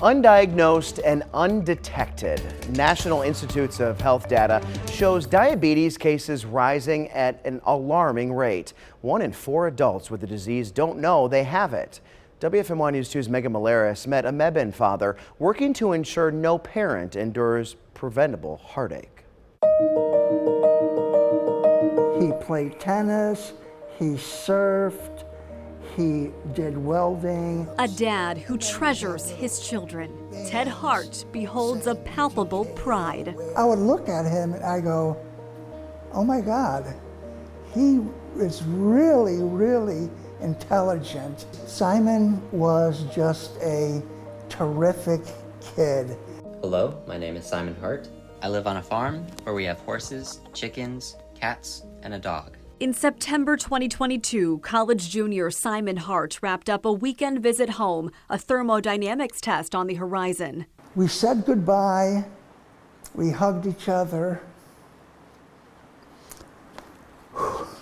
Undiagnosed and undetected. National Institutes of Health data shows diabetes cases rising at an alarming rate. 1 in 4 adults with the disease don't know they have it. WFMY News 2's Megan Malaris met a Mebane father working to ensure no parent endures preventable heartache. He played tennis, he surfed, he did welding. A dad who treasures his children. Ted Hart beholds a palpable pride. I would look at him and I go, oh my God, he is really, really intelligent. Simon was just a terrific kid. Hello, my name is Simon Hart. I live on a farm where we have horses, chickens, cats, and a dog. In September 2022, college junior Simon Hart wrapped up a weekend visit home, a thermodynamics test on the horizon. We said goodbye, we hugged each other.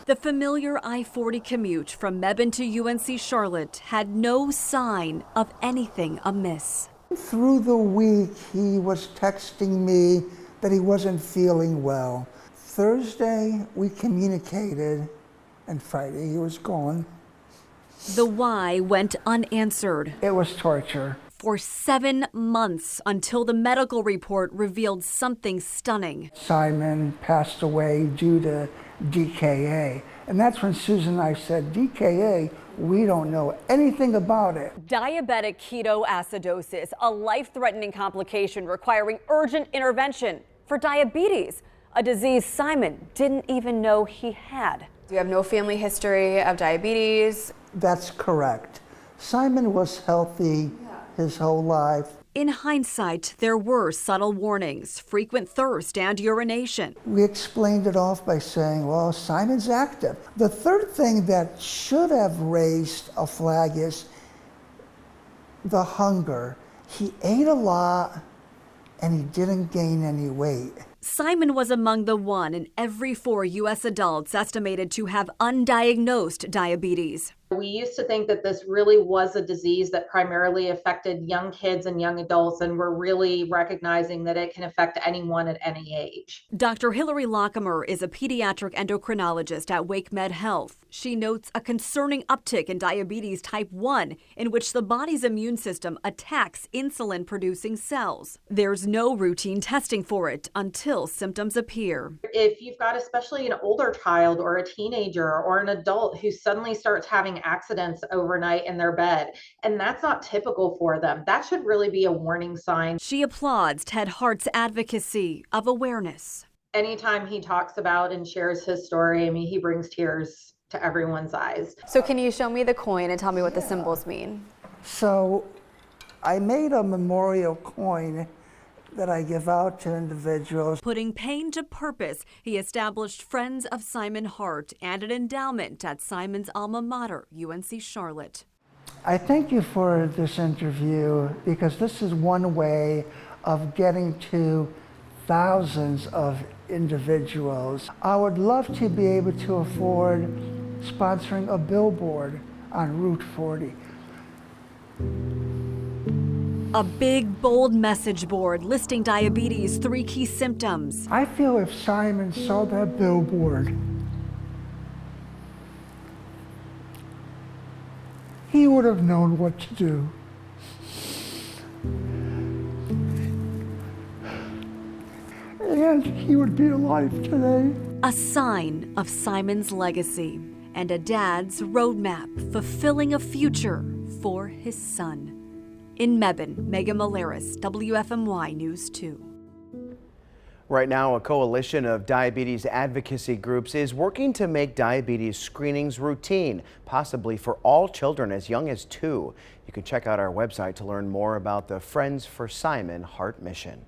The familiar I-40 commute from Mebane to UNC Charlotte had no sign of anything amiss. Through the week, he was texting me that he wasn't feeling well. Thursday, we communicated, and Friday, he was gone. The why went unanswered. It was torture. For 7 months until the medical report revealed something stunning. Simon passed away due to DKA. And that's when Susan and I said, DKA, we don't know anything about it. Diabetic ketoacidosis, a life-threatening complication requiring urgent intervention for diabetes, a disease Simon didn't even know he had. You have no family history of diabetes? That's correct. Simon was healthy his whole life. In hindsight, there were subtle warnings, frequent thirst and urination. We explained it off by saying, well, Simon's active. The third thing that should have raised a flag is the hunger. He ate a lot and he didn't gain any weight. Simon was among the 1 in every 4 U.S. adults estimated to have undiagnosed diabetes. We used to think that this really was a disease that primarily affected young kids and young adults, and we're really recognizing that it can affect anyone at any age. Dr. Hillary Lockemer is a pediatric endocrinologist at WakeMed Health. She notes a concerning uptick in diabetes type 1, in which the body's immune system attacks insulin-producing cells. There's no routine testing for it until symptoms appear. If you've got especially an older child or a teenager or an adult who suddenly starts having accidents overnight in their bed, and that's not typical for them, that should really be a warning sign. She applauds Ted Hart's advocacy of awareness. Anytime he talks about and shares his story, I mean, he brings tears to everyone's eyes. So can you show me the coin and tell me what the symbols mean? So I made a memorial coin that I give out to individuals. Putting pain to purpose, he established Friends of Simon Hart and an endowment at Simon's alma mater, UNC Charlotte. I thank you for this interview because this is one way of getting to thousands of individuals. I would love to be able to afford sponsoring a billboard on Route 40. A big, bold message board listing diabetes' 3 key symptoms. I feel if Simon saw that billboard, he would have known what to do. And he would be alive today. A sign of Simon's legacy and a dad's roadmap fulfilling a future for his son. In Mebane, Megan Malaris, WFMY News 2. Right now, a coalition of diabetes advocacy groups is working to make diabetes screenings routine, possibly for all children as young as 2. You can check out our website to learn more about the Friends for Simon Hart mission.